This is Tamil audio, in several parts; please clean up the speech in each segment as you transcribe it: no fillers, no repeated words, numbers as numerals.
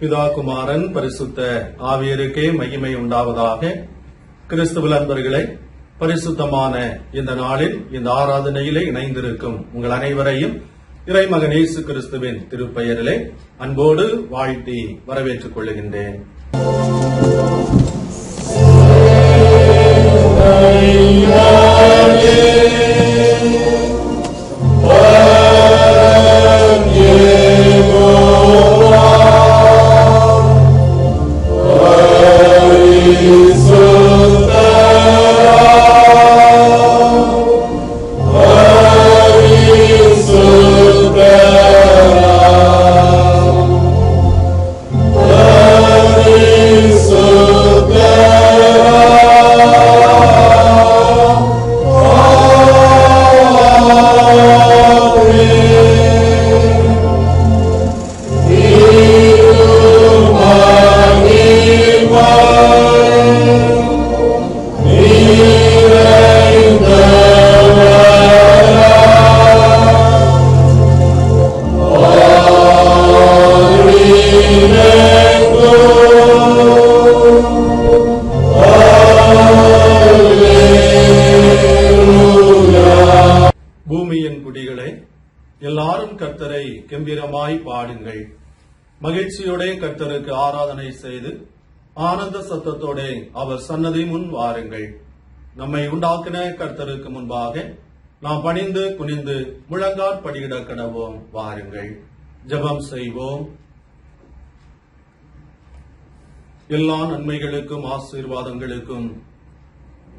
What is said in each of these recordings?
பிதா குமாரன் பரிசுத்த ஆவியருக்கே மகிமை உண்டாவதாக. கிறிஸ்துவ அன்பர்களே, பரிசுத்தமான இந்த நாளில் இந்த ஆராதனையிலே இணைந்திருக்கும் உங்கள் அனைவரையும் இறைமகன் இயேசு கிறிஸ்துவின் திருப்பெயரிலே அன்போடு வாழ்த்தி வரவேற்றுக் கொள்ளுகின்றேன். பூமியின் குடிகளே, எல்லாரும் கர்த்தரை கம்பீரமாய் பாடுங்கள். மகிழ்ச்சியோட கர்த்தருக்கு ஆராதனை செய்து ஆனந்த சத்தத்தோட அவர் சன்னதி முன் வாருங்கள். நம்மை உண்டாக்கின கர்த்தருக்கு முன்பாக நாம் பணிந்து குனிந்து முழங்காற்படியிட கடவோம். வாருங்கள், ஜெபம் செய்வோம். எல்லா நன்மைகளுக்கும் ஆசீர்வாதங்களுக்கும்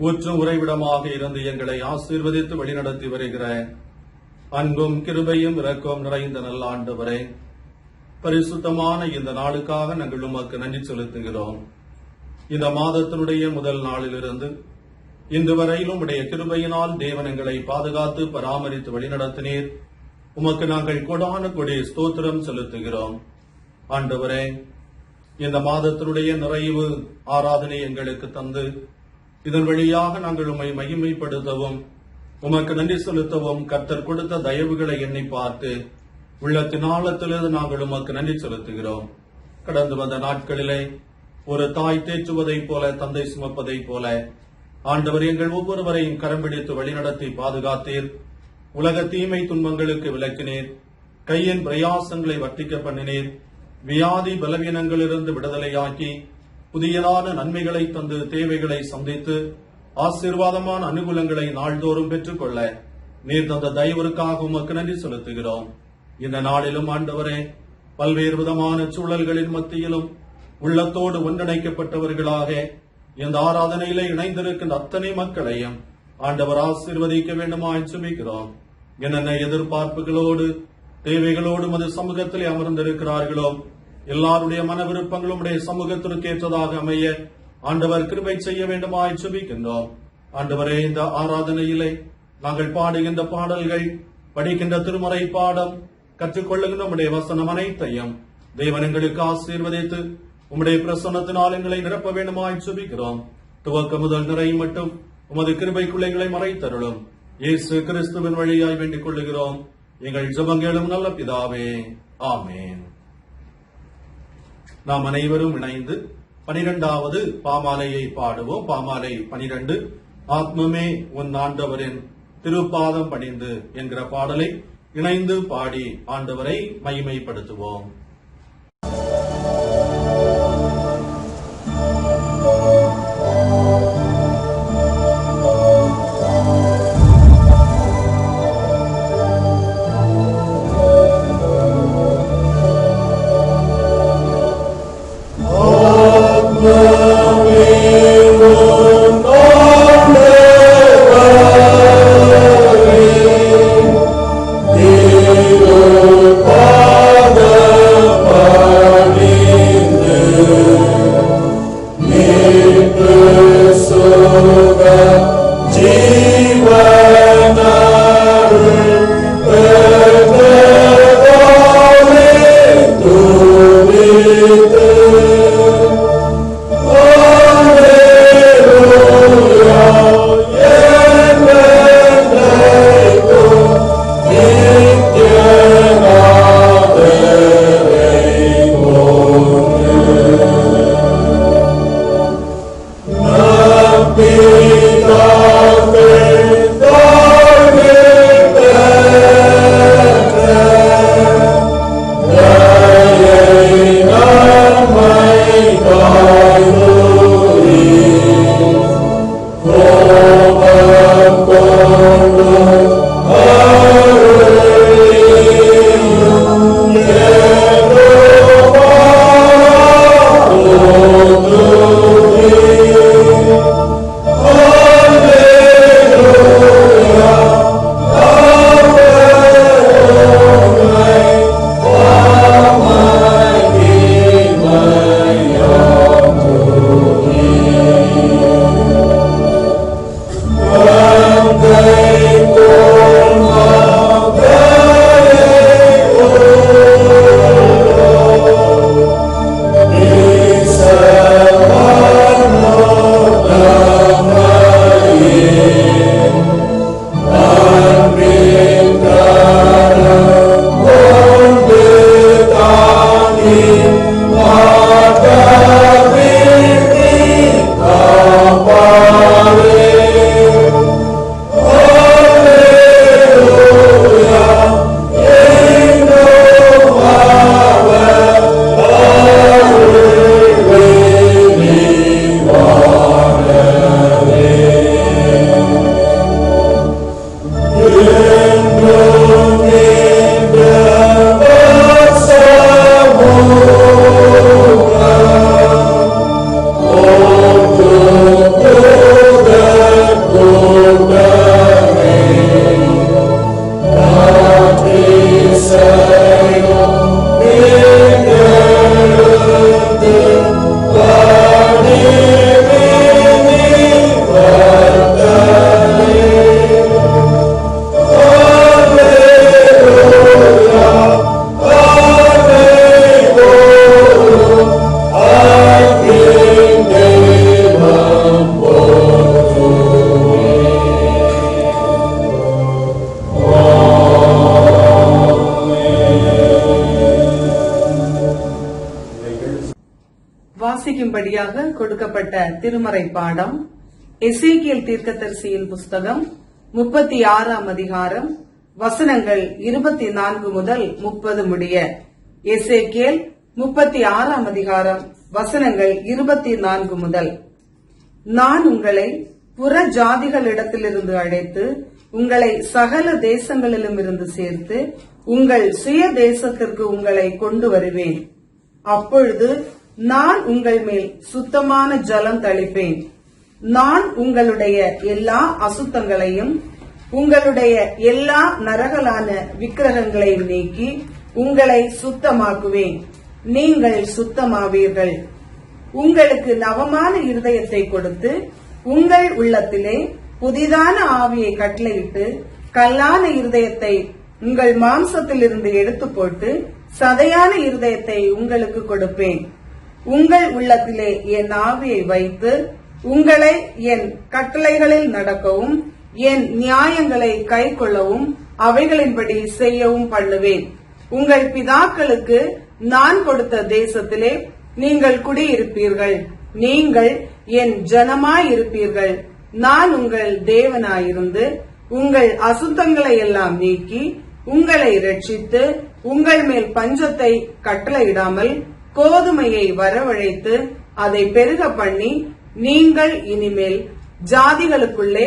ஊற்றும் உறைவிடமாக இருந்து எங்களை ஆசீர்வதித்து வழிநடத்தி வருகிற அன்பும் கிருபையும் இரக்கம் நிறைந்த நல்ல ஆண்டவரே, பரிசுத்தமான இந்த நாளுக்காக நாங்கள் உமக்கு நன்றி செலுத்துகிறோம். இந்த மாதத்தினுடைய முதல் நாளிலிருந்து இன்று வரையிலும் உடைய கிருபையினால் தேவன் எங்களை பாதுகாத்து பராமரித்து வழிநடத்தினீர். உமக்கு நாங்கள் கொடான கொடி ஸ்தோத்திரம் செலுத்துகிறோம். ஆண்டவரே, இந்த மாதத்தினுடைய நிறைவு ஆராதனை எங்களுக்கு தந்து இதன் வழியாக நாங்கள் உம்மை மகிமைப்படுத்தவும் உமக்கு நன்றி செலுத்தவும் கர்த்தர் கொடுத்த தயவுகளை எண்ணி பார்த்து உள்ளத்தின் ஆழத்திலிருந்து நாங்கள் உமக்கு நன்றி செலுத்துகிறோம். கடந்து வந்த நாட்களிலே ஒரு தாய் தேற்றுவதைப் போல, தந்தை சுமப்பதைப் போல ஆண்டவர் எங்கள் ஒவ்வொருவரையும் கரம் பிடித்து வழிநடத்தி பாதுகாத்தீர். உலக தீமை துன்பங்களுக்கு விலக்கினீர். கையின் பிரயாசங்களை வர்த்திக்க பண்ணினீர். வியாதி பலவீனங்களிலிருந்து விடுதலையாக்கி புதியதான நன்மைகளை தந்து தேவைகளை சந்தித்து ஆசீர்வாதமான அனுகூலங்களை நாள்தோறும் பெற்றுக்கொள்ள நீர் தந்த தயவிற்காக உமக்கு நன்றி செலுத்துகிறோம். இந்த நாளிலும் ஆண்டவரே, பல்வேறு விதமான சூழல்களின் மத்தியிலும் உள்ளத்தோடு ஒன்றிணைக்கப்பட்டவர்களாக இந்த ஆராதனையிலே இணைந்திருக்கின்ற அத்தனை மக்களையும் ஆண்டவர் ஆசீர்வதிக்க வேண்டுமாய் ஜெபிக்கிறோம். என்னென்ன எதிர்பார்ப்புகளோடு தேவைகளோடு மது சமூகத்திலே அமர்ந்திருக்கிறார்களோ எல்லாருடைய மன விருப்பங்களும் உடைய சமூகத்திற்கு ஏற்றதாக அமைய ஆண்டவர் கிருபை செய்ய வேண்டுமாய் ஜெபிக்கின்றோம். ஆண்டவரே, இந்த ஆராதனையிலே நாங்கள் பாடுகின்ற பாடல்கள், படிக்கின்ற திருமறை பாடம், கற்றுக்கொள்ளுகின்ற உம்முடைய வசனம் அனைத்தையும் தேவன் எங்களுக்கு ஆசீர்வதித்து உம்முடைய பிரசன்னத்தினால் எங்களை நிரப்ப வேண்டுமாய் ஜெபிக்கிறோம். துவக்க முதல் நிறை மட்டும் உமது கிருபைக்குள்ளே எங்களை மறைத்தருளும். இயேசு கிறிஸ்துவின் வழியாய் வேண்டிக் கொள்ளுகிறோம் எங்கள் ஜெபங்களும் நல்ல பிதாவே, ஆமேன். நாம் அனைவரும் இணைந்து 12வது பாமாலையை பாடுவோம். பாமாலை 12, ஆத்மமே உன் ஆண்டவரின் திருப்பாதம் பணிந்து என்கிற பாடலை இணைந்து பாடி ஆண்டவரை மகிமைப்படுத்துவோம். வாசிக்கும்படியாக கொடுக்கப்பட்ட திருமறை பாடம் எசேக்கியேல் தீர்க்கதரிசியின் புஸ்தகம் 36ஆம் அதிகாரம் வசனங்கள் 24 முதல் 30 முடிய. எசேக்கியேல் 36ஆம் அதிகாரம் வசனங்கள் 24 முதல். நான் உங்களை புற ஜாதிகளிடத்திலிருந்து அழைத்து உங்களை சகல தேசங்களிலும் இருந்து சேர்த்து உங்கள் சுய தேசத்திற்கு உங்களை கொண்டு வருவேன். அப்பொழுது நான் உங்கள் மேல் சுத்தமான ஜலம் தளிப்பேன். நான் உங்களுடைய எல்லா அசுத்தங்களையும் உங்களுடைய எல்லா நரகலான விக்கிரகங்களையும் நீக்கி உங்களை சுத்தமாக்குவேன். நீங்கள் சுத்தமாவீர்கள். உங்களுக்கு நவமான இருதயத்தை கொடுத்து உங்கள் உள்ளத்திலே புதிதான ஆவியை கட்டளையிட்டு கல்லான இருதயத்தை உங்கள் மாம்சத்திலிருந்து எடுத்து போட்டு சதையான இருதயத்தை உங்களுக்கு கொடுப்பேன். உங்கள் உள்ளத்திலே என் ஆவியை வைத்து உங்களை என் கட்டளைகளில் நடக்கவும் என் நியாயங்களை கைக்கொள்ளவும் அவைகளின்படி செய்யவும் பண்ணுவேன். உங்கள் பிதாக்களுக்கு நான் கொடுத்த தேசத்திலே நீங்கள் குடியிருப்பீர்கள். நீங்கள் என் ஜனமாயிருப்பீர்கள். நான் உங்கள் தேவனாயிருந்து உங்கள் அசுத்தங்களை எல்லாம் நீக்கி உங்களை ரட்சித்து உங்கள் மேல் பஞ்சத்தை கட்டளையிடாமல் கோதுமையை வரவழைத்து அதை பெருக பண்ணி நீங்கள் இனிமேல் ஜாதிகளுக்குள்ளே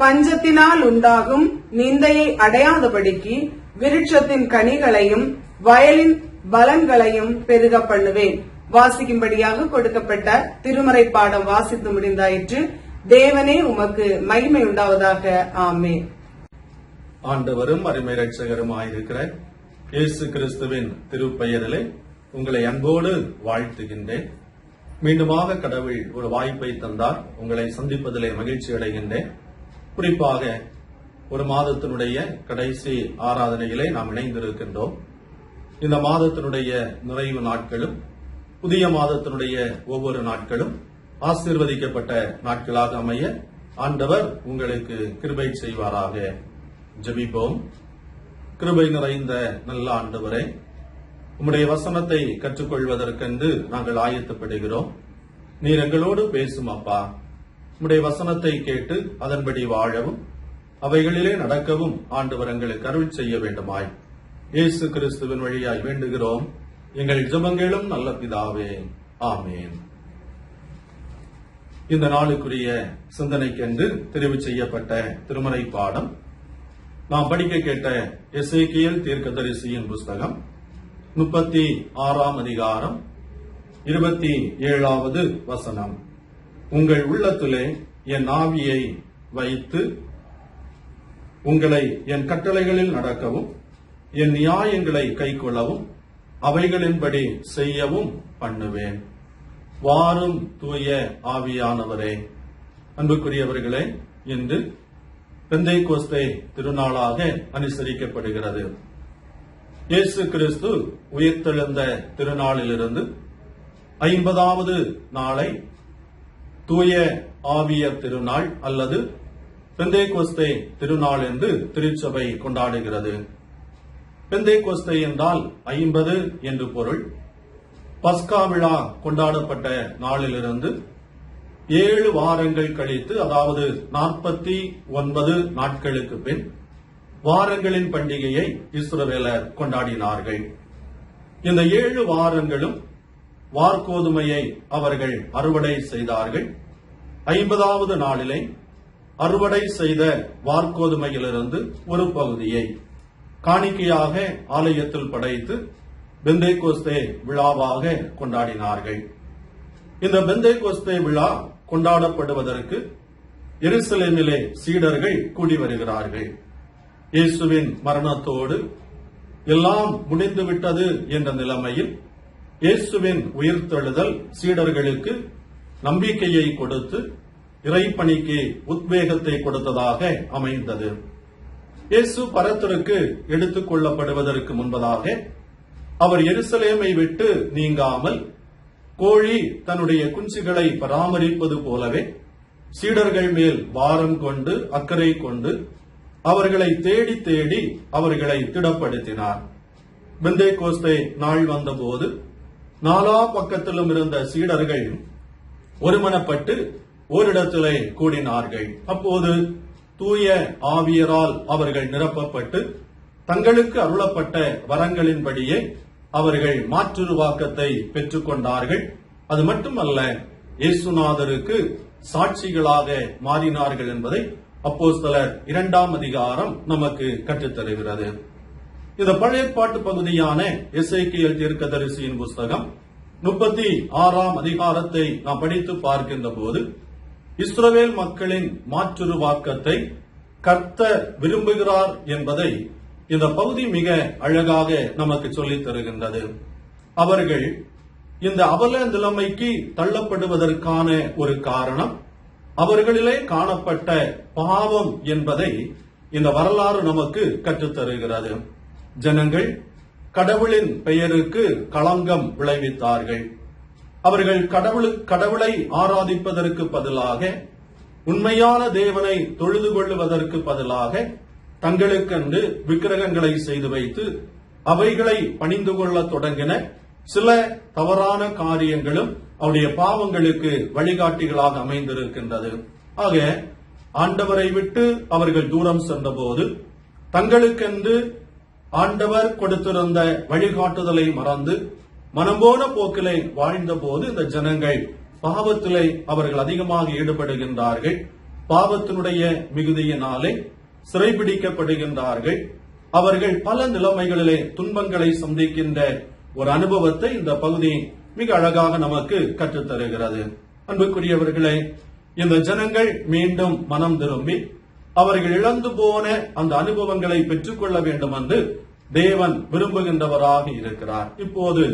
பஞ்சத்தினால் உண்டாகும் நிந்தையை அடையாதபடிக்கு விருட்சத்தின் கனிகளையும் வயலின் பலன்களையும் பெருக பண்ணுவேன். வாசிக்கும்படியாக கொடுக்கப்பட்ட திருமறை பாடம் வாசித்து முடிந்தாயிற்று. தேவனே உமக்கு மகிமை உண்டாவதாக. ஆமென். ஆண்டவரும் அருமை இரட்சகருமாயிருக்கிற இயேசு கிறிஸ்துவின் திருப்பெயரிலே உங்களை அன்போடு வாழ்த்துகின்றேன். மீண்டுமாக கடவுள் ஒரு வாய்ப்பை தந்தார். உங்களை சந்திப்பதிலே மகிழ்ச்சி அடைகின்றேன். குறிப்பாக ஒரு மாதத்தினுடைய கடைசி ஆராதனையிலே நாம் இணைந்திருக்கின்றோம். இந்த மாதத்தினுடைய நிறைவு நாட்களும் புதிய மாதத்தினுடைய ஒவ்வொரு நாட்களும் ஆசீர்வதிக்கப்பட்ட நாட்களாக அமைய ஆண்டவர் உங்களுக்கு கிருபை செய்வாராக. ஜெபிப்போம். கிருபை நிறைந்த நல்ல ஆண்டவரே, உம்முடைய வசனத்தை கற்றுக்கொள்வதற்கென்று நாங்கள் ஆயத்தப்படுகிறோம். நீர் எங்களோடு பேசும் அப்பா. உம்முடைய வசனத்தை கேட்டு அதன்படி வாழவும் அவைகளிலே நடக்கவும் ஆண்டவர் எங்களுக்கு அருள் செய்ய வேண்டுமாய் இயேசு கிறிஸ்துவின் வழியாய் வேண்டுகிறோம் எங்கள் ஜெபங்களும் நல்ல பிதாவே. ஆமேன். இந்த நாளுக்குரிய சிந்தனைக்கென்று தெரிவு செய்யப்பட்ட திருமறை பாடம் நாம் படிக்க கேட்ட எசேக்கியேல் தீர்க்கதரிசியின் புஸ்தகம் 36ஆம் அதிகாரம் 27வது வசனம். உங்கள் உள்ளத்திலே என் ஆவியை வைத்து உங்களை என் கட்டளைகளில் நடக்கவும் என் நியாயங்களை கைக்கொள்ளவும் அவைகளின்படி செய்யவும் பண்ணுவேன். வாரும் தூய ஆவியானவரே. அன்புக்குரியவர்களே, இன்று பெந்தைக்கோஸ்தே திருநாளாக அனுசரிக்கப்படுகிறது. இயேசு கிறிஸ்து உயிர்த்தெழுந்த திருநாளிலிருந்து 50வது நாளை தூய ஆவியர் திருநாள் அல்லது பெந்தைக்கோஸ்தே திருநாள் என்று திருச்சபை கொண்டாடுகிறது. பெந்தைக்கோஸ்தே என்றால் 50 என்று பொருள். பஸ்கா விழா கொண்டாடப்பட்ட நாளிலிருந்து 7 வாரங்கள் கழித்து, அதாவது 49 நாட்களுக்கு பின் வாரங்களின் பண்டிகையை இஸ்ரவேலர் கொண்டாடினார்கள். இந்த 7 வாரங்களும் வார்கோதுமையை அவர்கள் அறுவடை செய்தார்கள். 50வது நாளிலே அறுவடை செய்த வார்கோதுமையிலிருந்து ஒரு பகுதியை காணிக்கையாக ஆலயத்தில் படைத்து பெந்தைக்கோஸ்தே விழாவாக கொண்டாடினார்கள். இந்த பெந்தைக்கோஸ்தே விழா கொண்டாடப்படுவதற்கு எருசலேமிலே சீடர்கள் கூடி வருகிறார்கள். இயேசுவின் மரணத்தோடு எல்லாம் முடிந்துவிட்டது என்ற நிலைமையில் இயேசுவின் உயிர்த்தெழுதல் சீடர்களுக்கு நம்பிக்கையை கொடுத்து இறைப்பணிக்கு உத்வேகத்தை கொடுத்ததாக அமைந்தது. இயேசு பரத்திற்கு எடுத்துக் கொள்ளப்படுவதற்கு முன்பதாக அவர் எருசலேமை விட்டு நீங்காமல் கோழி தன்னுடைய குஞ்சுகளை பராமரிப்பது போலவே சீடர்கள் மேல் பாரம் கொண்டு அக்கறை கொண்டு அவர்களை தேடி தேடி அவர்களை திடப்படுத்தினார். பெந்தைக்கோஸ்தே நாள் வந்தபோது நாலா பக்கத்திலும் இருந்த சீடர்கள் ஒருமனப்பட்டு ஓரிடத்திலே கூடினார்கள். அப்போது தூய ஆவியரால் அவர்கள் நிரப்பப்பட்டு தங்களுக்கு அருளப்பட்ட வரங்களின்படியே அவர்கள் மாற்றுருவாக்கத்தை பெற்றுக் கொண்டார்கள். அது மட்டுமல்ல, இயேசுநாதருக்கு சாட்சிகளாக மாறினார்கள் என்பதை அப்போஸ்தலர் 2ஆம் அதிகாரம் நமக்கு கற்றுத்தருகிறது. இந்த பழைய பாட்டு பகுதியான எசேக்கியேல் தீர்க்கதரிசியின் புஸ்தகம் 36ஆம் அதிகாரத்தை நாம் படித்து பார்க்கின்ற போது இஸ்ரவேல் மக்களின் மாற்றுருவாக்கத்தை கர்த்தர் விரும்புகிறார் என்பதை இந்த பகுதி மிக அழகாக நமக்கு சொல்லித் தருகின்றது. அவர்கள் இந்த அவல நிலைமைக்கு தள்ளப்படுவதற்கான ஒரு காரணம் அவர்களிலே காணப்பட்ட பாவம் என்பதை இந்த வரலாறு நமக்கு கற்றுத்தருகிறது. ஜனங்கள் கடவுளின் பெயருக்கு களங்கம் விளைவித்தார்கள். அவர்கள் கடவுளை ஆராதிப்பதற்கு பதிலாக, உண்மையான தேவனை தொழுது கொள்ளுவதற்கு பதிலாக தங்களுக்கென்று விக்கிரகங்களை செய்து வைத்து அவைகளை பணிந்து கொள்ள தொடங்கின. சில தவறான காரியங்களும் அவருடைய பாவங்களுக்கு வழிகாட்டிகளாக அமைந்திருக்கின்றது. ஆக ஆண்டவரை விட்டு அவர்கள் தூரம் சென்றபோது தங்களுக்கென்று ஆண்டவர் கொடுத்திருந்த வழிகாட்டுதலை மறந்து மனம்போன போக்கிலே வாழ்ந்த போது இந்த ஜனங்கள் பாவத்திலே அவர்கள் அதிகமாக ஈடுபடுகின்றார்கள். பாவத்தினுடைய மிகுதியினாலே சிறைபிடிக்கப்படுகின்றார்கள். அவர்கள் பல நிலைமைகளிலே துன்பங்களை சந்திக்கின்ற ஒரு அனுபவத்தை இந்த பகுதி மிக அழகாக நமக்கு கற்றுத்தருகிறது. அன்புக்குரியவர்களே, இந்த ஜனங்கள் மீண்டும் மனம் திரும்பி அவர்கள் இழந்து போன அந்த அனுபவங்களை பெற்றுக்கொள்ள வேண்டும் என்று தேவன் விரும்புகின்றவராக இருக்கிறார். இப்போது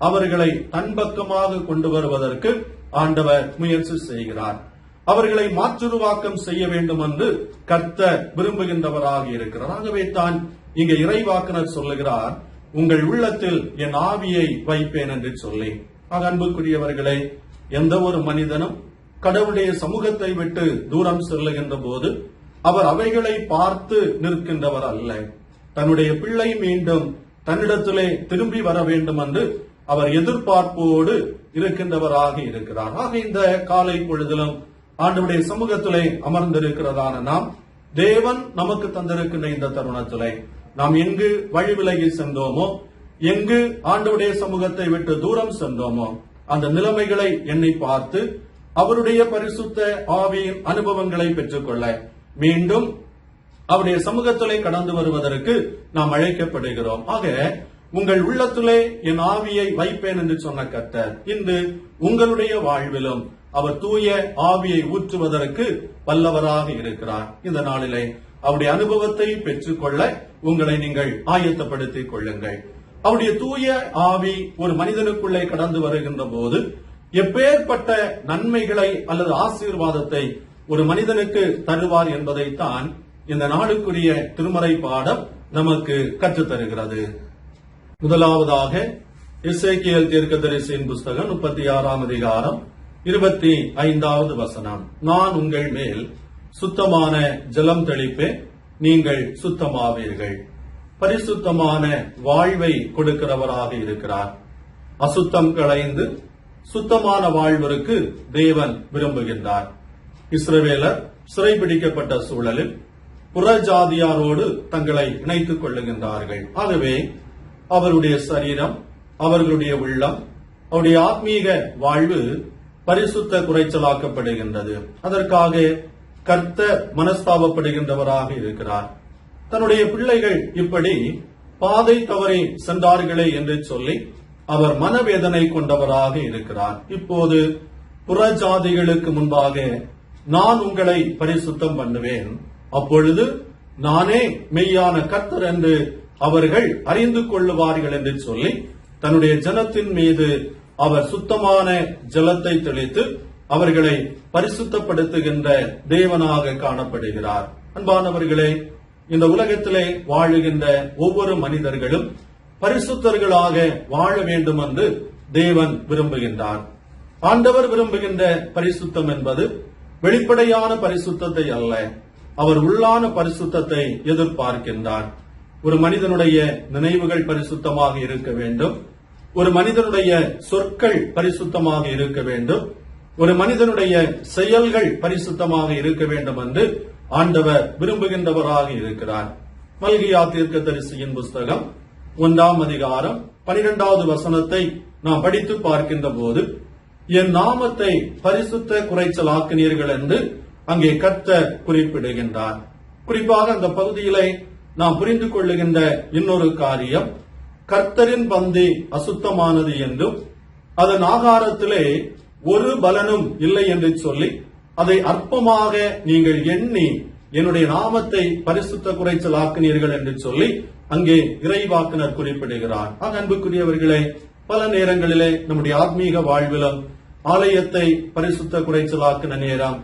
அவர்களை தன் பக்கமாக கொண்டு வருவதற்கு ஆண்டவர் முயற்சி செய்கிறார். அவர்களை மாற்றுருவாக்கம் செய்ய வேண்டும் என்று கர்த்தர் விரும்புகின்றவராக இருக்கிறார். ஆகவே தான் இங்க இறைவாக்கினர் சொல்லுகிறார், உங்கள் உள்ளத்தில் என் ஆவியை வைப்பேன் என்று சொல்லி. அன்புக்குரியவர்களே, எந்த ஒரு மனிதனும் கடவுளுடைய சமூகத்தை விட்டு தூரம் செல்லுகின்ற போது அவர் அவைகளை பார்த்து நிற்கின்றவர் அல்ல. தன்னுடைய பிள்ளை மீண்டும் தன்னிடத்திலே திரும்பி வர வேண்டும் என்று அவர் எதிர்பார்ப்போடு இருக்கின்றவராக இருக்கிறார். ஆக இந்த காலை பொழுதிலும் ஆண்டவருடைய சமூகத்திலே அமர்ந்திருக்கிறதான நாம், தேவன் நமக்கு தந்திருக்கின்ற இந்த தருணத்திலே நாம் எங்கு வழி விலகி சென்றோமோ, எங்கு ஆண்டவருடைய சமூகத்தை விட்டு தூரம் சென்றோமோ, அந்த நிலைமைகளை எண்ணி பார்த்து அவருடைய பரிசுத்த ஆவியின் அனுபவங்களை பெற்றுக்கொள்ள மீண்டும் அவருடைய சமூகத்திலே கடந்து வருவதற்கு நாம் அழைக்கப்படுகிறோம். ஆக உங்கள் உள்ளத்திலே என் ஆவியை வைப்பேன் என்று சொன்ன கர்த்தர் இன்று உங்களுடைய வாழ்விலும் அவர் தூய ஆவியை ஊற்றுவதற்கு வல்லவராக இருக்கிறார். இந்த நாளிலே அவருடைய அனுபவத்தை பெற்றுக்கொள்ள உங்களை நீங்கள் ஆயத்தப்படுத்திக் கொள்ளுங்கள். அவருடைய தூய ஆவி ஒரு மனிதனுக்குள்ளே கடந்து வருகின்ற போது எப்பேற்பட்ட நன்மைகளை அல்லது ஆசீர்வாதத்தை ஒரு மனிதனுக்கு தருவார் என்பதைத்தான் இந்த நாளுக்குரிய திருமறை பாடம் நமக்கு கற்றுத்தருகிறது. முதலாவதாக எசேக்கியேல் தீர்க்கதரிசியின் புஸ்தகம் 36ஆம் அதிகாரம் 25வது வசனம். நான் உங்கள் மேல் சுத்தமான ஜலம் தெளிப்பேன், நீங்கள் சுத்தமாவீர்கள். பரிசுத்தமான வாழ்வை கொடுக்கிறவராக இருக்கிறார். அசுத்தம் களைந்து சுத்தமான வாழ்வருக்கு தேவன் விரும்புகின்றார். இஸ்ரவேலர் சிறைபிடிக்கப்பட்ட சூழலில் புறஜாதியாரோடு தங்களை இணைத்துக் கொள்ளுகின்றார்கள். ஆகவே அவருடைய சரீரம், அவர்களுடைய உள்ளம், அவருடைய ஆத்மீக வாழ்வு பரிசுத்த குறைச்சலாக்கப்படுகின்றது. அதற்காக கர்த்தர் மனஸ்தாபப்படுகின்றவராக இருக்கிறார். தன்னுடைய பிள்ளைகள் இப்படி பாதை தவறி சென்றார்களே என்று சொல்லி அவர் மனவேதனை கொண்டவராக இருக்கிறார். இப்போது புறஜாதிகளுக்கு முன்பாக நான் உங்களை பரிசுத்தம் பண்ணுவேன், அப்பொழுது நானே மெய்யான கர்த்தர் என்று அவர்கள் அறிந்து கொள்ளுவார்கள் என்று சொல்லி தன்னுடைய ஜனத்தின் மீது அவர் சுத்தமான ஜலத்தை தெளித்து அவர்களை பரிசுத்தப்படுத்துகின்ற தேவனாக காணப்படுகிறார். அன்பானவர்களே, இந்த உலகத்திலே வாழுகின்ற ஒவ்வொரு மனிதர்களும் பரிசுத்தர்களாக வாழ வேண்டும் என்று தேவன் விரும்புகின்றார். ஆண்டவர் விரும்புகின்ற பரிசுத்தம் என்பது வெளிப்படையான பரிசுத்தத்தை அல்ல, அவர் உள்ளான பரிசுத்தத்தை எதிர்பார்க்கின்றார். ஒரு மனிதனுடைய நினைவுகள் பரிசுத்தமாக இருக்க வேண்டும், ஒரு மனிதனுடைய சொற்கள் பரிசுத்தமாக இருக்க வேண்டும், ஒரு மனிதனுடைய செயல்கள் பரிசுத்தமாக இருக்க வேண்டும் என்று ஆண்டவர் விரும்புகின்றவராக இருக்கிறார். மல்கியா தீர்க்கதரிசியின் புஸ்தகம் 1ஆம் அதிகாரம் 12வது வசனத்தை நாம் படித்து பார்க்கின்ற போது, என் நாமத்தை பரிசுத்த குறைச்சலாக்கினீர்கள் என்று அங்கே கர்த்தர் குறிப்பிடுகின்றார். குறிப்பாக அந்த பகுதியிலே நாம் புரிந்து கொள்ளுகின்ற இன்னொரு காரியம், கர்த்தரின் பந்தி அசுத்தமானது என்றும் அதன் ஆகாரத்திலே ஒரு பலனும் இல்லை என்று சொல்லி அதை அற்பமாக நீங்கள் எண்ணி என்னுடைய நாமத்தை பரிசுத்த குறைச்சலாக்கினீர்கள் என்று சொல்லி அங்கே இறைவாக்கினர் குறிப்பிடுகிறார். அன்புக்குரியவர்களே, பல நேரங்களிலே நம்முடைய ஆத்மீக வாழ்விலும் ஆலயத்தை பரிசுத்த குறைச்சலாக்கின நேரம்,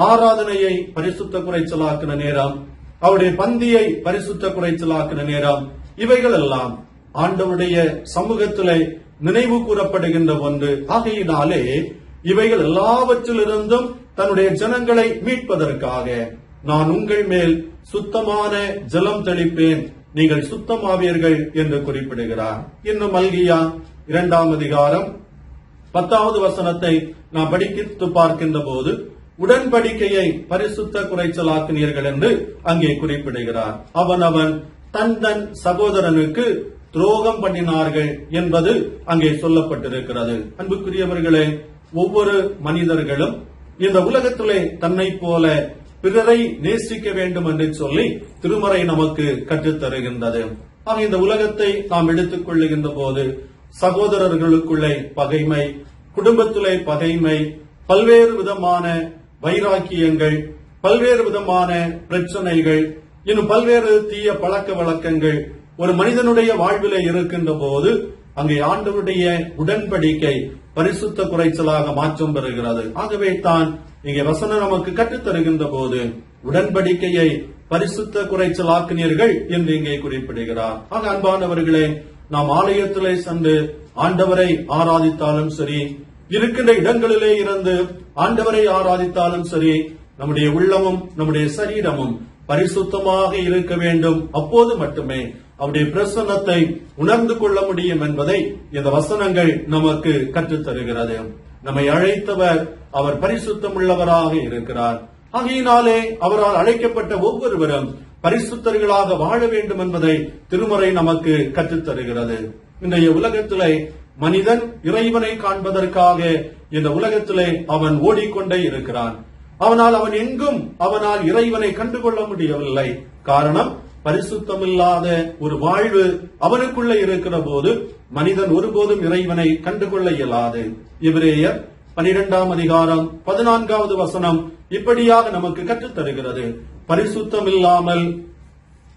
ஆராதனையை பரிசுத்த குறைச்சலாக்கின நேரம், அவருடைய பந்தியை பரிசுத்த குறைச்சலாக்கின நேரம், இவைகள் எல்லாம் ஆண்டவருடைய சமூகத்திலே நினைவு கூறப்படுகின்ற ஒன்று. ஆகையினாலே இவைகள் எல்லாவற்றிலிருந்தும் தன்னுடைய ஜனங்களை மீட்பதற்காக நான் உங்கள் மேல் சுத்தமான ஜலம் தெளிப்பேன், நீங்கள் சுத்தமாவீர்கள் என்று குறிப்பிடுகிறார். இன்னும் மல்கியா 2ஆம் அதிகாரம் 10வது வசனத்தை நாம் படித்து பார்க்கின்ற போது, உடன்படிக்கையை பரிசுத்த குறைச்சலாக்கினீர்கள் என்று அங்கே குறிப்பிடுகிறார். அவன் தன் சகோதரனுக்கு துரோகம் பண்ணினார்கள் என்பது அங்கே சொல்லப்பட்டிருக்கிறது. அன்புக்குரியவர்களே, ஒவ்வொரு மனிதர்களும் இந்த உலகத்திலே தன்னை போல பிறரை நேசிக்க வேண்டும் என்று சொல்லி திருமறை நமக்கு கற்றுத் தருகின்றது. ஆக இந்த உலகத்தை நாம் எடுத்துக் கொள்ளுகின்ற போது சகோதரர்களுக்குள்ளே பகைமை, குடும்பத்திலே பகைமை, பல்வேறு விதமான வைராக்கியங்கள், பல்வேறு விதமான பிரச்சனைகள், இன்னும் பல்வேறு தீய பழக்க வழக்கங்கள் ஒரு மனிதனுடைய வாழ்விலே இருக்கின்ற போது அங்கே ஆண்டவருடைய உடன்படிக்கை பரிசுத்த குறைச்சலாக மாற்றம் பெறுகிறது. ஆகவே தான் இங்கே வசனம் நமக்கு கற்றுத் தருகின்ற போது உடன்படிக்கையை பரிசுத்த குறைச்சலாக்கினீர்கள் என்று இங்கே குறிப்பிடுகிறார். ஆக அன்பானவர்களே, நாம் ஆலயத்திலே சென்று ஆண்டவரை ஆராதித்தாலும் சரி, இருக்கின்ற இடங்களிலே இருந்து ஆண்டவரை ஆராதித்தாலும் சரி, நம்முடைய உள்ளமும் நம்முடைய சரீரமும் பரிசுத்தமாக இருக்க வேண்டும். அப்போது மட்டுமே அவருடைய பிரசன்னத்தை உணர்ந்து கொள்ள முடியும் என்பதை இந்த வசனங்கள் நமக்கு கற்றுத் தருகிறது. நம்மை அழைத்தவர் அவர் பரிசுத்தம் உள்ளவராக இருக்கிறார். ஆகையினாலே அவரால் அழைக்கப்பட்ட ஒவ்வொருவரும் பரிசுத்தர்களாக வாழ வேண்டும் என்பதை திருமறை நமக்கு கற்றுத் தருகிறது. இன்றைய உலகத்திலே மனிதன் இறைவனை காண்பதற்காக இந்த உலகத்திலே அவன் ஓடிக்கொண்டே இருக்கிறான். அவன் எங்கும் அவனால் இறைவனை கண்டுகொள்ள முடியவில்லை. காரணம், பரிசுத்தமில்லாத ஒரு வாழ்வு அவனுக்குள்ள இருக்கிற போது மனிதன் ஒருபோதும் இறைவனை கண்டுகொள்ள இயலாது. எபிரேயர் 12ஆம் அதிகாரம் 14வது வசனம் இப்படியாக நமக்கு கற்றுத் தருகிறது, பரிசுத்தம் இல்லாமல்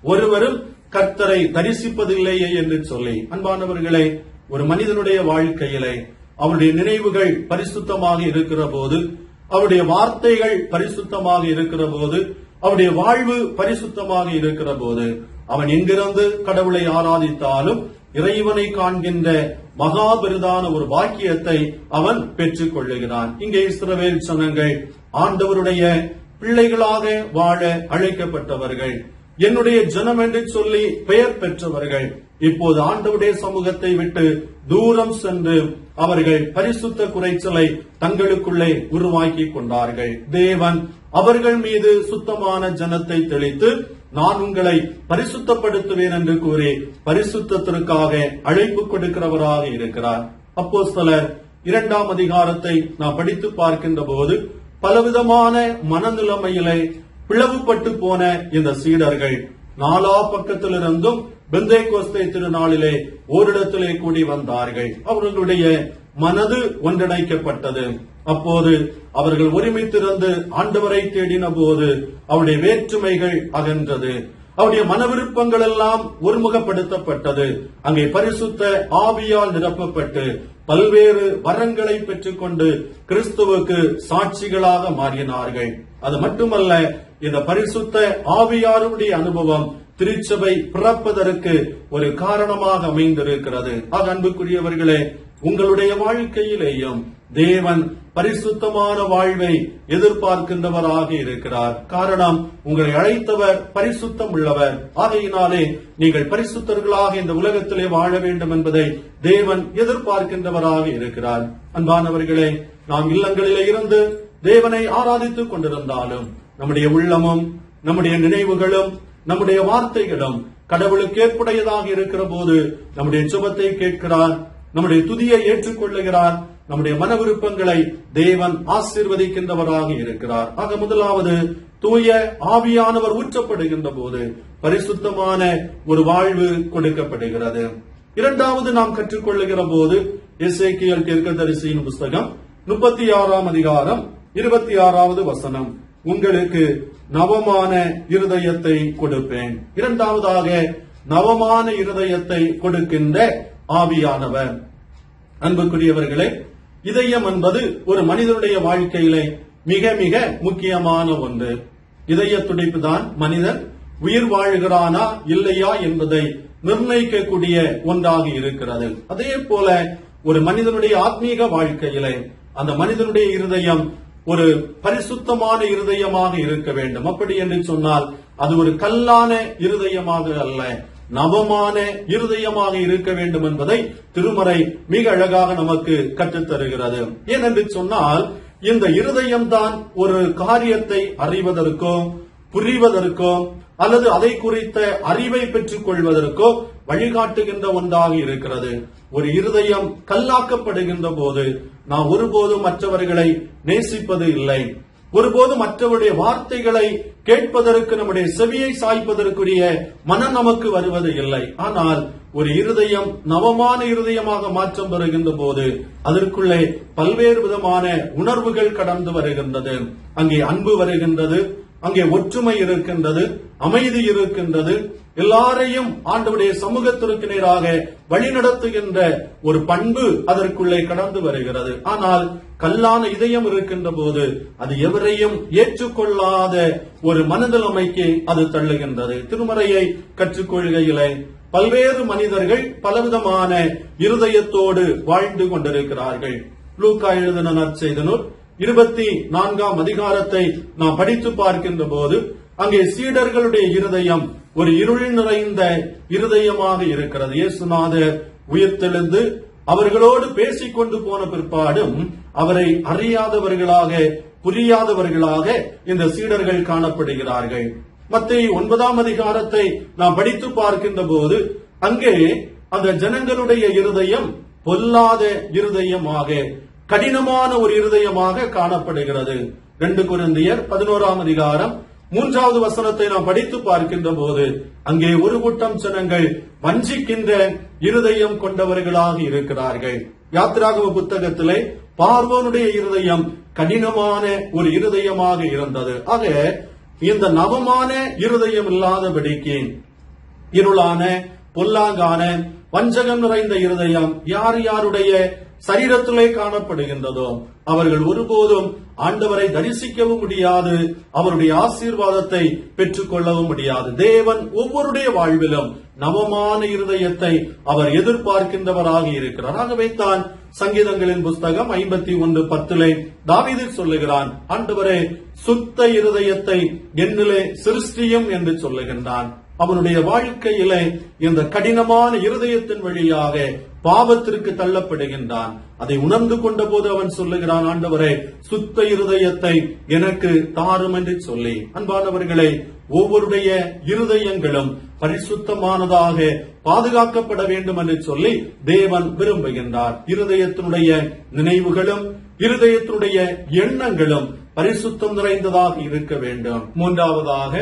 ஒருவரும் கர்த்தரை தரிசிப்பதில்லையே என்று சொல்லி. அன்பானவர்களே, ஒரு மனிதனுடைய வாழ்க்கையிலே அவருடைய நினைவுகள் பரிசுத்தமாக இருக்கிற போது, அவருடைய வார்த்தைகள் பரிசுத்தமாக இருக்கிற போது, அவருடைய வாழ்வு பரிசுத்தமாக இருக்கிற போது அவன் எங்கிருந்து கடவுளை ஆராதித்தாலும் இறைவனை காண்கின்ற மகாபெரிதான ஒரு பாக்கியத்தை அவன் பெற்றுக் கொள்ளுகிறான். இங்கே இஸ்ரவேல் ஜனங்கள் ஆண்டவருடைய பிள்ளைகளாக வாழ அழைக்கப்பட்டவர்கள், என்னுடைய ஜனம் என்று சொல்லி பெயர் பெற்றவர்கள். இப்போது ஆண்டவருடைய சமூகத்தை விட்டு தூரம் சென்று அவர்கள் பரிசுத்த குறைச்சலை தங்களுக்குள்ளே உருவாக்கி கொண்டார்கள். தேவன் அவர்கள் மீது சுத்தமான ஜனத்தை தெளித்து நான் உங்களை பரிசுத்தப்படுத்துவேன் என்று கூறி பரிசுத்தத்திற்காக அழைப்பு கொடுக்கிறவராக இருக்கிறார். அப்போஸ்தலர் 2ஆம் அதிகாரத்தை நாம் படித்து பார்க்கின்ற போது பலவிதமான மனநிலைமையிலே பிளவுபட்டு போன இந்த சீடர்கள் நாலா பக்கத்திலிருந்தும் பெந்தேகோஸ்தே திருநாளிலே ஓரிடத்திலே கூடி வந்தார்கள். அவர்களுடைய மனது ஒன்றிணைக்கப்பட்டது. அப்போது அவர்கள் ஒருமித்திருந்து ஆண்டவரை தேடின போது அவருடைய வேற்றுமைகள் அகன்றது. அவருடைய மன விருப்பங்கள் எல்லாம் ஒருமுகப்படுத்தப்பட்டது. அங்கே பரிசுத்த ஆவியால் நிரப்பப்பட்டு பல்வேறு வரங்களை பெற்றுக்கொண்டு கிறிஸ்துவுக்கு சாட்சிகளாக மாறினார்கள். அது மட்டுமல்ல, இந்த பரிசுத்த ஆவியாருடைய அனுபவம் திருச்சபை பிறப்பதற்கு ஒரு காரணமாக அமைந்திருக்கிறது. ஆக அன்புக்குரியவர்களே, உங்களுடைய வாழ்க்கையிலேயும் தேவன் பரிசுத்தமான வாழ்வை எதிர்பார்க்கின்றவராக இருக்கிறார். காரணம், உங்களை அழைத்தவர் பரிசுத்தம் உள்ளவர். ஆகையினாலே நீங்கள் பரிசுத்தர்களாக இந்த உலகத்திலே வாழ வேண்டும் என்பதை தேவன் எதிர்பார்க்கின்றவராக இருக்கிறார். அன்பானவர்களே, நாம் இல்லங்களிலே இருந்து தேவனை ஆராதித்துக் கொண்டிருந்தாலும் நம்முடைய உள்ளமும் நம்முடைய நினைவுகளும் நம்முடைய வார்த்தைகளும் கடவுளுக்கு ஏற்புடையதாக இருக்கிற போது நம்முடைய சுபத்தை கேட்கிறார், நம்முடைய துதியை ஏற்றுக்கொள்ளுகிறார், நம்முடைய மன விருப்பங்களை தேவன் ஆசீர்வதிக்கின்றவராக இருக்கிறார். ஆக முதலாவது, தூய ஆவியானவர் ஊற்றப்படுகின்ற போது பரிசுத்தமான ஒரு வாழ்வு கொடுக்கப்படுகிறது. இரண்டாவது நாம் கற்றுக்கொள்ளுகிற போது, எசேக்கியேல் தீர்க்கதரிசியின் புஸ்தகம் 36ஆம் அதிகாரம் 26வது வசனம், உங்களுக்கு நவமான இருதயத்தை கொடுப்பேன். இரண்டாவதாக, நவமான இருதயத்தை கொடுக்கின்ற ஆவியானவர். அன்புக்குரியவர்களே, இதயம் என்பது ஒரு மனிதனுடைய வாழ்க்கையிலே மிக மிக முக்கியமான ஒன்று. இதய துடிப்பு தான் மனிதன் உயிர் வாழ்கிறானா இல்லையா என்பதை நிர்ணயிக்கக்கூடிய ஒன்றாக இருக்கிறது. அதே போல ஒரு மனிதனுடைய ஆத்மீக வாழ்க்கையிலே அந்த மனிதனுடைய இருதயம் ஒரு பரிசுத்தமான இருதயமாக இருக்க வேண்டும். அப்படி என்று சொன்னால் அது ஒரு கல்லான இருதயமாக அல்ல, நவமான இருதயமாக இருக்க வேண்டும் என்பதை திருமறை மிக அழகாக நமக்கு கற்றுத்தருகிறது. ஏனென்று சொன்னால், இந்த இருதயம் தான் ஒரு காரியத்தை அறிவதற்கோ புரிவதற்கோ அல்லது அதை குறித்த அறிவை பெற்றுக் கொள்வதற்கோ வழிகாட்டுகின்ற ஒன்றாக இருக்கிறது. ஒரு இருதயம் கல்லாக்கப்படுகின்ற போது நாம் ஒருபோதும் மற்றவர்களை நேசிப்பது இல்லை, ஒருபோதும் மற்றவருடைய வார்த்தைகளை கேட்பதற்கு நம்முடைய செவியை சாய்ப்பதற்குரிய மனம் நமக்கு வருவது இல்லை. ஆனால் ஒரு இருதயம் நவமான இருதயமாக மாற்றம் பெறுகின்ற போது அதற்குள்ளே பல்வேறு விதமான உணர்வுகள் கடந்து வருகின்றது. அங்கே அன்பு வருகின்றது, அங்கே ஒற்றுமை இருக்கின்றது, அமைதி இருக்கின்றது, எல்லாரையும் ஆண்டவருடைய சமூகத்திற்கு நேராக வழிநடத்துகின்ற ஒரு பண்பு அதற்குள்ளே கடந்து வருகிறது. ஆனால் கல்லான இதயம் இருக்கின்ற போது அது எவரையும் ஏற்றுக்கொள்ளாத ஒரு மனநிலைமைக்கு அது தள்ளுகின்றது. திருமறையை கற்றுக்கொள்கையிலே பல்வேறு மனிதர்கள் பலவிதமான இருதயத்தோடு வாழ்ந்து கொண்டிருக்கிறார்கள். லூக்கா எழுதின நற்செய்தி நூல் 24ஆம் அதிகாரத்தை நாம் படித்து பார்க்கின்ற போது அங்கே சீடர்களுடைய இருதயம் ஒரு இருள் நிறைந்த இருதயமாக இருக்கிறது. இயேசுநாதர் உயிர்த்தெழுந்து அவர்களோடு பேசிக்கொண்டு போன பிற்பாடும் அவரை அறியாதவர்களாக புரியாதவர்களாக இந்த சீடர்கள் காணப்படுகிறார்கள். மத்தேயு 9ஆம் அதிகாரத்தை நாம் படித்து பார்க்கின்ற போது அங்கே அந்த ஜனங்களுடைய இருதயம் பொல்லாத இருதயமாக, கடினமான ஒரு இருதயமாக காணப்படுகிறது. 2 கொரிந்தியர் 11ஆம் அதிகாரம் 3வது வசனத்தை நாம் படித்து பார்க்கின்ற போது அங்கே ஒரு கூட்டம் ஜனங்கள் வஞ்சிக்கின்ற இருதயம் கொண்டவர்களாக இருக்கிறார்கள். யாத்திராகம புத்தகத்திலே பார்வோனுடைய இருதயம் கடினமான ஒரு இருதயமாக இருந்தது. ஆக இந்த நவமான இருதயம் இல்லாதபடிக்கு இருளான பொல்லாங்கான வஞ்சகம் நிறைந்த இருதயம் யார் யாருடைய சரீரத்திலே காணப்படுகின்றதோ அவர்கள் ஒருபோதும் ஆண்டவரை தரிசிக்கவும் முடியாது, அவருடைய ஆசீர்வாதத்தை பெற்றுக் கொள்ளவும் முடியாது. தேவன் ஒவ்வொருடைய வாழ்விலும் நவமான இருதயத்தை அவர் எதிர்பார்க்கின்றவராக இருக்கிறார். ஆகவே தான் சங்கீதங்களின் புஸ்தகம் 51:10 தாவீது சொல்லுகிறான், ஆண்டவரே சுத்த இருதயத்தை என்னிலே சிருஷ்டியும் என்று சொல்லுகின்றான். அவனுடைய வாழ்க்கையிலே இந்த கடினமான இருதயத்தின் வழியாக பாவத்திற்கு தள்ளப்படுகின்றான். அதை உணர்ந்து கொண்ட போது அவன் சொல்லுகிறான், ஆண்டவரே சுத்த இருதயத்தை எனக்கு தாரும் என்று சொல்லி. அன்பானவர்களே, ஒவ்வொருடைய இருதயங்களும் பரிசுத்தமானதாக பாதுகாக்கப்பட வேண்டும் என்று சொல்லி தேவன் விரும்புகின்றார். இருதயத்தினுடைய நினைவுகளும் இருதயத்தினுடைய எண்ணங்களும் பரிசுத்தம் நிறைந்ததாக இருக்க வேண்டும். மூன்றாவதாக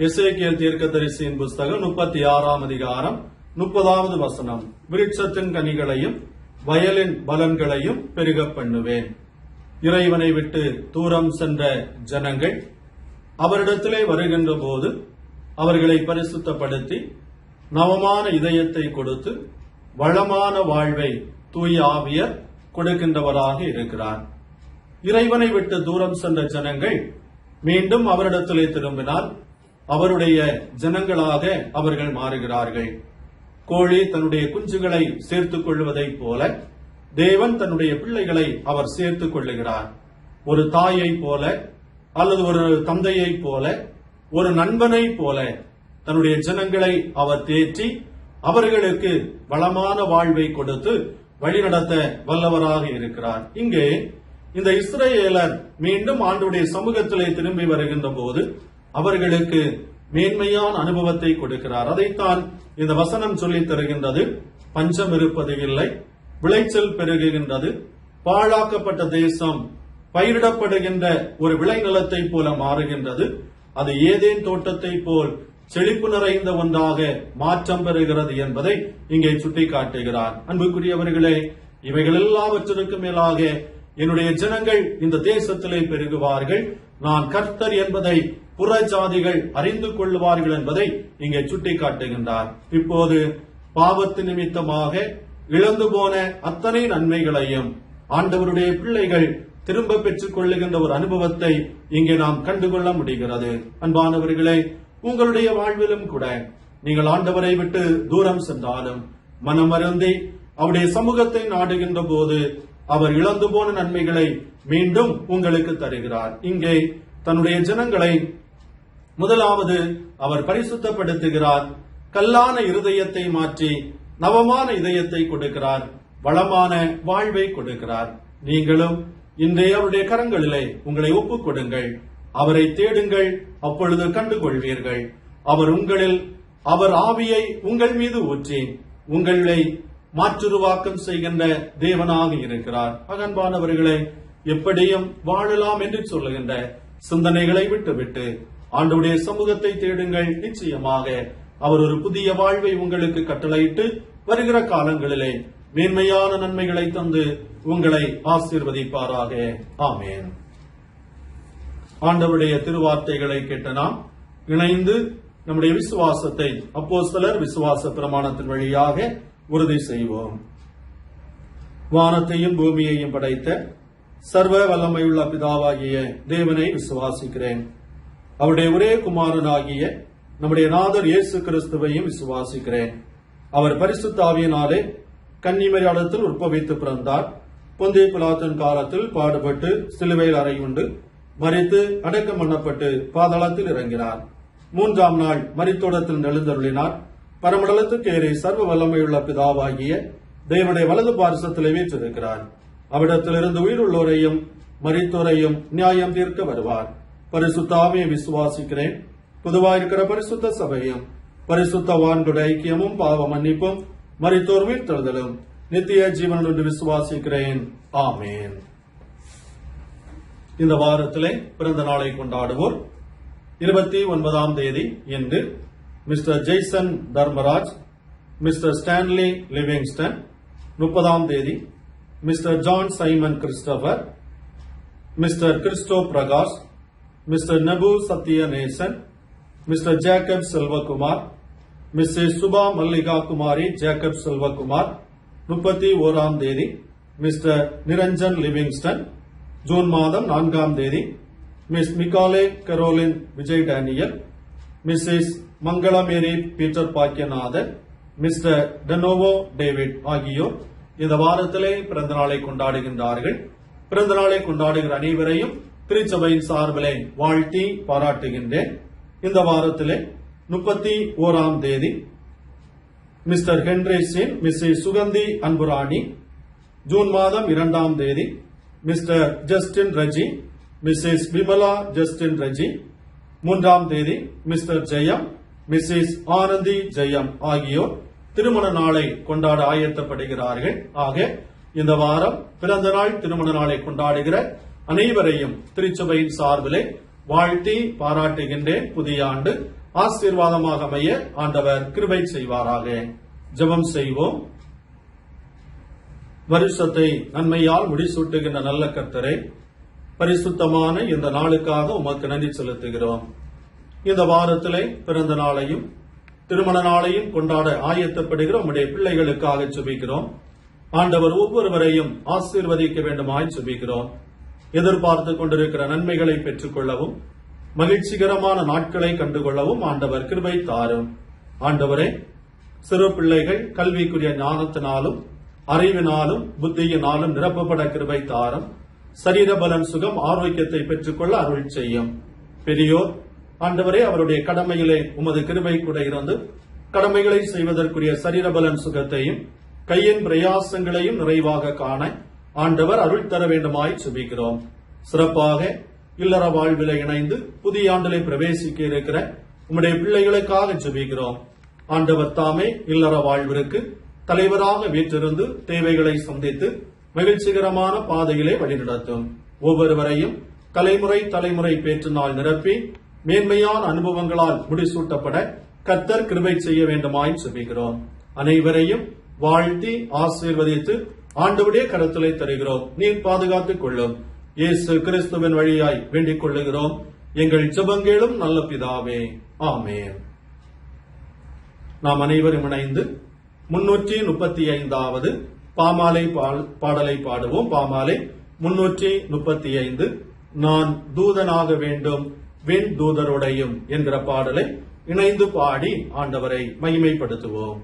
எசேக்கியேல் தீர்க்கதரிசியின் புஸ்தகம் 36ஆம் அதிகாரம் 30வது வசனம், விருட்சத்தின் கனிகளையும் வயலின் பலன்களையும் பெருக பண்ணுவேன். இறைவனை விட்டு தூரம் சென்ற ஜனங்கள் அவரிடத்திலே வருகின்ற போது அவர்களை பரிசுத்தப்படுத்தி நவமான இதயத்தை கொடுத்து வளமான வாழ்வை தூய ஆவியர் கொடுக்கின்றவராக இருக்கிறார். இறைவனை விட்டு தூரம் சென்ற ஜனங்கள் மீண்டும் அவரிடத்திலே திரும்பினால் அவருடைய ஜனங்களாக அவர்கள் மாறுகிறார்கள். கோழி தன்னுடைய குஞ்சுகளை சேர்த்துக் கொள்வதைப் போல தேவன் தன்னுடைய பிள்ளைகளை அவர் சேர்த்துக் கொள்ளுகிறார். ஒரு தாயை போல அல்லது ஒரு தந்தையை போல ஒரு நண்பனை போல தன்னுடைய ஜனங்களை அவர் தேற்றி அவர்களுக்கு வளமான வாழ்வை கொடுத்து வழிநடத்த வல்லவராக இருக்கிறார். இங்கே இந்த இஸ்ரவேலர் மீண்டும் ஆண்டவருடைய சமூகத்திலே திரும்பி வருகின்ற போது அவர்களுக்கு மேன்மையான அனுபவத்தை கொடுக்கிறார். அதைத்தான் இந்த வசனம் சொல்லித் தருகின்றது. பஞ்சம் இருப்பது இல்லை, விளைச்சல் பெருகுகின்றது, பாழாக்கப்பட்ட தேசம் பயிரிடப்படுகின்ற ஒரு விளைநிலத்தை போல மாறுகின்றது, அது ஏதேன் தோட்டத்தை போல் செழிப்பு நிறைந்த ஒன்றாக மாற்றம் பெறுகிறது என்பதை இங்கே சுட்டிக்காட்டுகிறார். அன்புக்குரியவர்களே, இவைகள் எல்லாவற்றிற்கும் மேலாக என்னுடைய ஜனங்கள் இந்த தேசத்திலே பெருகுவார்கள், நான் கர்த்தர் என்பதை புற ஜாதிகள் அறிந்து கொள்வார்கள் என்பதை இங்கே சுட்டிக்காட்டுகின்றார். இப்போது பாவத்து நிமித்தமாக இழந்து போன அத்தனை நன்மைகளையும் ஆண்டவருடைய பிள்ளைகள் திரும்ப பெற்றுக் கொள்ளுகின்ற ஒரு அனுபவத்தை இங்கே நாம் கண்டுகொள்ள முடிகிறது. அன்பானவர்களே, உங்களுடைய வாழ்விலும் கூட நீங்கள் ஆண்டவரை விட்டு தூரம் சென்றாலும் மனமருந்தி அவருடைய சமூகத்தை நாடுகின்ற போது அவர் இழந்து போன நன்மைகளை மீண்டும் உங்களுக்கு தருகிறார். இங்கே தன்னுடைய ஜனங்களை முதலாவது அவர் பரிசுத்தப்படுத்துகிறார். கல்லான இருதயத்தை மாற்றி நவமான இதயத்தை கொடுக்கிறார், வளமான வாழ்வை கொடுக்கிறார். நீங்களும் இன்றைய அவருடைய கரங்களிலே உங்களை ஒப்புக் கொடுங்கள், அவரை தேடுங்கள், அப்பொழுது கண்டுகொள்வீர்கள். அவர் ஆவியை உங்கள் மீது ஊற்றி உங்களை மாற்றுருவாக்கம் செய்கின்ற தேவனாக இருக்கிறார். அன்பானவர்களே, எப்படியும் வாழலாம் என்று சொல்லுகின்ற சிந்தனைகளை விட்டுவிட்டு ஆண்டவருடைய சமூகத்தை தேடுங்கள். நிச்சயமாக அவர் ஒரு புதிய வாழ்வை உங்களுக்கு கட்டளையிட்டு வருகிற காலங்களிலே மேன்மையான நன்மைகளை தந்து உங்களை ஆசீர்வதிப்பாராக. ஆமென். ஆண்டவருடைய திருவார்த்தைகளை கேட்ட நாம் இணைந்து நம்முடைய விசுவாசத்தை அப்போஸ்தலர் விசுவாச பிரமாணத்தின் வழியாக உறுதி செய்வோம். வானத்தையும் பூமியையும் படைத்த சர்வ வல்லமையுள்ள பிதாவாகிய தேவனை விசுவாசிக்கிறேன். அவருடைய ஒரே குமாரனாகிய நம்முடைய நாதர் இயேசு கிறிஸ்துவையும் விசுவாசிக்கிறேன். அவர் பரிசுத்த ஆவியினாலே கன்னிமரியாளத்தில் உற்பவித்து பிறந்தார். பொந்திய பிலாத்தின் காலத்தில் பாடுபட்டு சிலுவையில் அறையுண்டு மரித்து அடக்கம் பண்ணப்பட்டு பாதாளத்தில் இறங்கினார். 3ஆம் நாள் மரித்தோடத்தில் எழுந்தருளினார். பரமண்டலத்துக்கு ஏறி சர்வ வல்லமையுள்ள பிதாவாகிய தேவனுடைய வலது பாரிசத்திலே வீற்றிருக்கிறார். அவ்விடத்திலிருந்து உயிருள்ளோரையும் மரித்தோரையும் நியாயம் தீர்க்க வருவார். பரிசுத்த ஆவியை விசுவாசிக்கிறேன். பொதுவாயிருக்கிற பரிசுத்த சபையும் பரிசுத்தவான்களுடைய ஐக்கியமும் பாவ மன்னிப்பும் மரித்தோர் உயிர்த்தெழுதலும் நித்திய ஜீவன் என்று விசுவாசிக்கிறேன். ஆமேன். இந்த வாரத்திலே பிறந்த நாளை கொண்டாடுவோர் 29ஆம் தேதி என்று mister Jaison Dharmaraj, mister Stanley Livingston. 30ஆம் தேதி mister John Simon Christopher, mister Christo Prakash, mister Nabu Sathyanesan, mister Jacob Selvakumar, missus Subha Mallika Kumari Jacob Selvakumar. 31ஆம் தேதி மிஸ்டர் நிரஞ்சன் லிவிங்ஸ்டன். ஜூன் மாதம் 4ஆம் தேதி miss Michaela Caroline Vijay Daniel, missus Mangalamary Peter Bakkiyanathan, mister Denovo David ஆகியோர் இந்த வாரத்திலே பிறந்த நாளை கொண்டாடுகின்றார்கள். பிறந்த நாளை கொண்டாடுகிற அனைவரையும் திருச்சபையின் சார்பிலே வாழ்த்தி பாராட்டுகின்றேன். இந்த வாரத்திலே 31ஆம் தேதி mister Henry Chin, missus Suganthi Anburani. June மாதம் 2ஆம் தேதி mister Justin Raji, missus Vimala Justin Raji. 3ஆம் தேதி மிஸ்டர் ஜெயம், மிஸ்ஸஸ் ஆனந்தி ஜெயம் ஆகியோர் திருமண நாளை கொண்டாட ஆயத்தப்படுகிறார்கள். ஆக இந்த வாரம் பிறந்த நாள் திருமண நாளை கொண்டாடுகிற அனைவரையும் திருச்சபையின் சார்பிலே வாழ்த்தி பாராட்டுகின்றேன். புதிய ஆண்டு ஆசீர்வாதமாக அமைய ஆண்டவர் கிருபை செய்வாராக. ஜெபம் செய்வோம். வருஷத்தை நன்மையால் முடிசூட்டுகின்ற நல்ல கர்த்தரை, பரிசுத்தமான இந்த நாளுக்காக உமக்கு நன்றி செலுத்துகிறோம். இந்த வாரத்திலே பிறந்த நாளையும் திருமண நாளையும் கொண்டாட ஆயத்தப்படுகிற உம்முடைய பிள்ளைகளுக்காக ஜெபிக்கிறோம். ஆண்டவர் ஒவ்வொருவரையும் ஆசீர்வதிக்க வேண்டுமாய் ஜெபிக்கிறோம். எதிர்பார்த்துக் கொண்டிருக்கிற நன்மைகளை பெற்றுக் கொள்ளவும் மகிழ்ச்சிகரமான நாட்களை கண்டுகொள்ளவும் ஆண்டவர் கிருபை தாரும். ஆண்டவரே, சிறு பிள்ளைகள் கல்விக்குரிய ஞானத்தினாலும் அறிவினாலும் புத்தியினாலும் நிரப்பப்பட கிருபை தாரும். சரீர பலன், சுகம், ஆரோக்கியத்தை பெற்றுக்கொள்ள அருள் செய்யும். பெரியோர், ஆண்டவரே, அவருடைய கடமையிலே உமது கிருபை கூட இருந்து கடமைகளை செய்வதற்குரிய சரீர பலன், சுகத்தையும் கையின் பிரயாசங்களையும் நிறைவாக காண ஆண்டவர் அருள் தர வேண்டுமாய் சுபிக்கிறோம். சிறப்பாக இல்லற வாழ்வில இணைந்து புதிய ஆண்டிலே பிரவேசிக்க இருக்கிற உம்முடைய பிள்ளைகளுக்காக ஜெபிக்கிறோம். ஆண்டவர் தாமே இல்லற வாழ்விற்கு தலைவராக வீற்றிருந்து தேவைகளை சந்தித்து மகிழ்ச்சிகரமான பாதையிலே வழிநடத்தும். ஒவ்வொருவரையும் தலைமுறை பேற்று நாள் நிரப்பி மேன்மையான அனுபவங்களால் முடிசூட்டப்பட கர்த்தர் கிருபை செய்ய வேண்டுமாய் ஜெபிக்கிறோம். அனைவரையும் வாழ்த்தி ஆசீர்வதித்து ஆண்டவருடைய கரத்திலே தருகிறோம். நீர் பாதுகாத்துக் கொள்ளும். இயேசு கிறிஸ்துவின் வழியாய் வேண்டிக் கொள்ளுகிறோம். எங்கள் ஜெபங்களும் நல்ல பிதாவே, ஆமென். நாம் அனைவரும் இணைந்து 335வது பாமாலை பாடலை பாடுவோம். பாமாலை 335, நான் தூதனாக வேண்டும் வெண் தூதருடையும் என்கிற பாடலை இணைந்து பாடி ஆண்டவரை மகிமைப்படுத்துவோம்.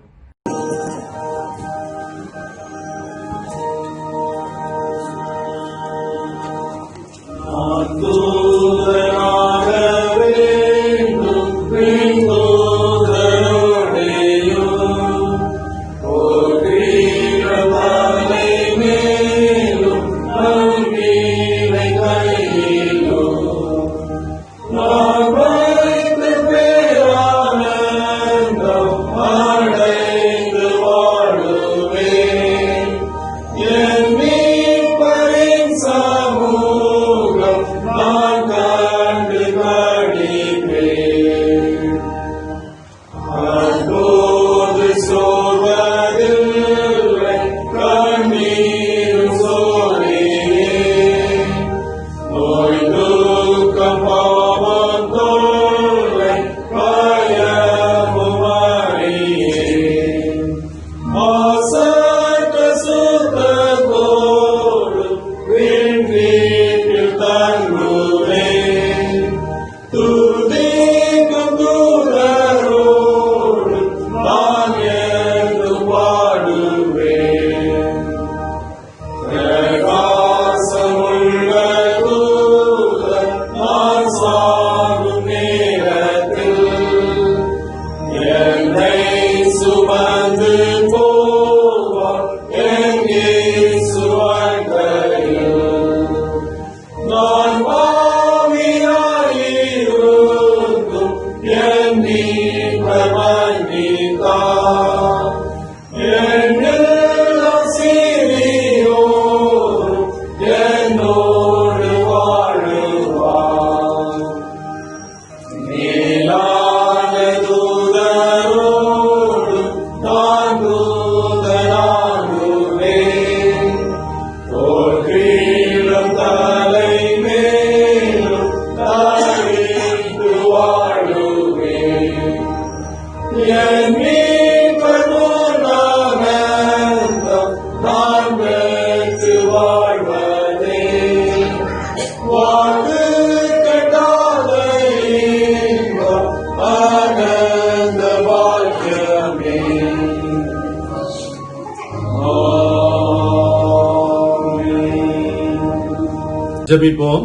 ஜெபிப்போம்.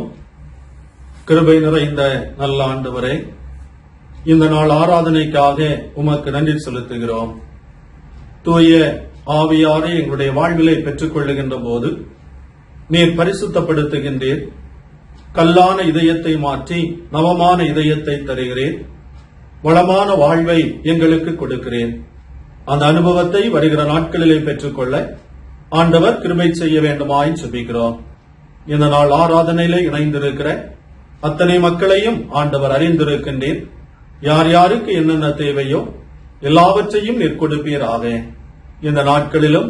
கிருபை நிறைந்த நல்ல ஆண்டவரே, இந்த நாள் ஆராதனைக்காக உமக்கு நன்றி செலுத்துகிறோம். தூய ஆவியாரை எங்களுடைய வாழ்விலை பெற்றுக் கொள்ளுகின்ற போது நீர் பரிசுத்தப்படுத்துகின்றீர். கல்லான இதயத்தை மாற்றி நவமான இதயத்தை தருகிறேன். வளமான வாழ்வை எங்களுக்கு கொடுக்கிறேன். அந்த அனுபவத்தை வருகிற நாட்களிலே பெற்றுக்கொள்ள ஆண்டவர் கிருபை செய்ய வேண்டுமாய் ஜெபிக்கிறோம். இந்த நாள் ஆராதனையிலே இணைந்திருக்கிற அத்தனை மக்களையும் ஆண்டவர் அறிந்திருக்கின்றேன். யார் யாருக்கு என்னென்ன தேவையோ எல்லாவற்றையும் நீர் கொடுப்பீராக. இந்த நாட்களிலும்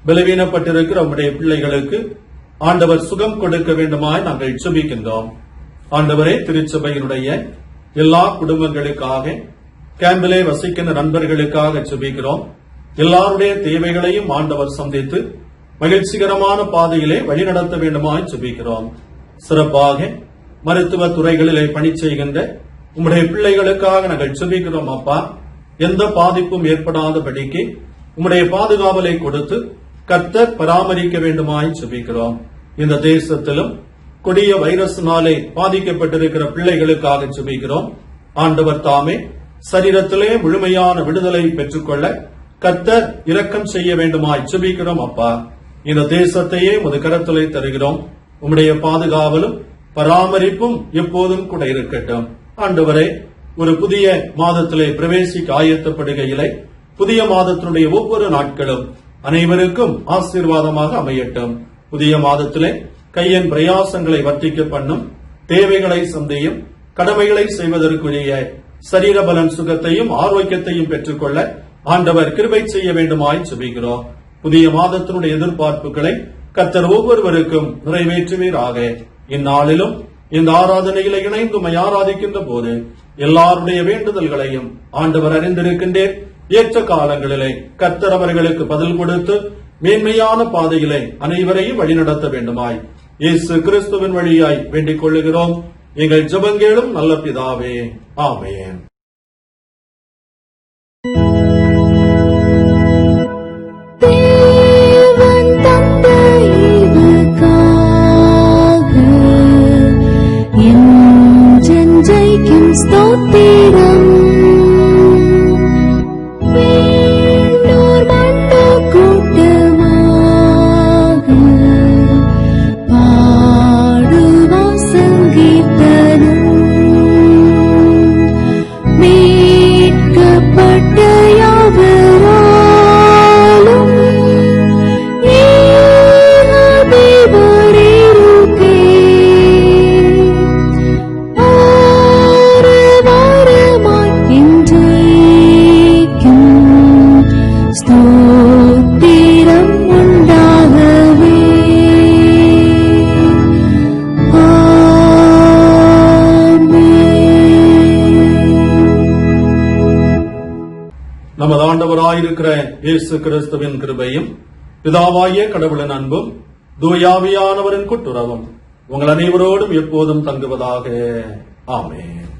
பலவீனப்பட்டிருக்கிற உம்முடைய பிள்ளைகளுக்கு ஆண்டவர் சுகம் கொடுக்க வேண்டுமாய் நாங்கள் ஜெபிக்கின்றோம். ஆண்டவரே, திருச்சபையினுடைய எல்லா குடும்பங்களுக்காக, கேம்பிலே வசிக்கின்ற நண்பர்களுக்காக ஜெபிக்கிறோம். எல்லாருடைய தேவைகளையும் ஆண்டவர் சந்தித்து மகிழ்ச்சிகரமான பாதையிலே வழிநடத்த வேண்டுமாய் ஜெபிக்கிறோம். சிறப்பாக மருத்துவ துறைகளிலே பணி செய்கின்ற உம்முடைய பிள்ளைகளுக்காக நாங்கள் ஜெபிக்கிறோம். அப்பா, எந்த பாதிப்பும் ஏற்படாதபடிக்கு உம்முடைய பாதுகாவலை கொடுத்து கர்த்தர் பராமரிக்க வேண்டுமாய் ஜெபிக்கிறோம். இந்த தேசத்திலும் கொடிய வைரஸினாலே பாதிக்கப்பட்டிருக்கிற பிள்ளைகளுக்காக ஜெபிக்கிறோம். ஆண்டவர் தாமே சரீரத்திலே முழுமையான விடுதலை பெற்றுக்கொள்ள கர்த்தர் இரக்கம் செய்ய வேண்டுமாய் ஜெபிக்கிறோம். அப்பா, இந்த தேசத்தையே உமது கரத்திலே தருகிறோம். உம்முடைய பாதுகாவலும் பராமரிப்பும் எப்போதும் கூட இருக்கட்டும். ஆண்டவரே, ஒரு புதிய மாதத்திலே பிரவேசிக்க ஆயத்தப்படுகையிலே புதிய மாதத்தினுடைய ஒவ்வொரு நாட்களும் அனைவருக்கும் ஆசீர்வாதமாக அமையட்டும். புதிய மாதத்திலே கையின் பிரயாசங்களை வர்த்திக்க பண்ணும், தேவைகளை சந்தையும் கடமைகளை செய்வதற்குரிய சரீரபலன் சுகத்தையும் ஆரோக்கியத்தையும் பெற்றுக்கொள்ள ஆண்டவர் கிருபை செய்ய வேண்டுமாய் ஜெபிக்கிறோம். புதிய மாதத்தினுடைய எதிர்பார்ப்புகளை கர்த்தர் ஒவ்வொருவருக்கும் நிறைவேற்றுவீராக. இந்நாளிலும் இந்த ஆராதனையில இணைந்து ஆராதிக்கின்ற போது எல்லாருடைய வேண்டுதல்களையும் ஆண்டவர் அறிந்திருக்கின்றேன். ஏற்ற காலங்களிலே கர்த்தர் அவர்களுக்கு பதில் கொடுத்து மேன்மையான பாதையிலே அனைவரையும் வழிநடத்த வேண்டுமாய் இயேசு கிறிஸ்துவின் வழியாய் வேண்டிக் கொள்ளுகிறோம். எங்கள் ஜெபங்கேளும் நல்ல பிதாவே, ஆமென். ஸ்தோத்திரம் வேண்டோர் மண்டோ கூட்டமாக பாடுவோம் சங்கீதனம். மீட்கப்பட்ட யாவராலும் ஏகதேவரேருக்கே ஸ்தோத்திரம் உண்டாகவே. நமது ஆண்டவராயிருக்கிற இயேசு கிறிஸ்துவின் கிருபையும் பிதாவாகிய கடவுளின் அன்பும் தூயாவியானவரின் கூட்டுறவும் உங்கள் அனைவரோடும் எப்போதும் தங்குவதாக. ஆமென்.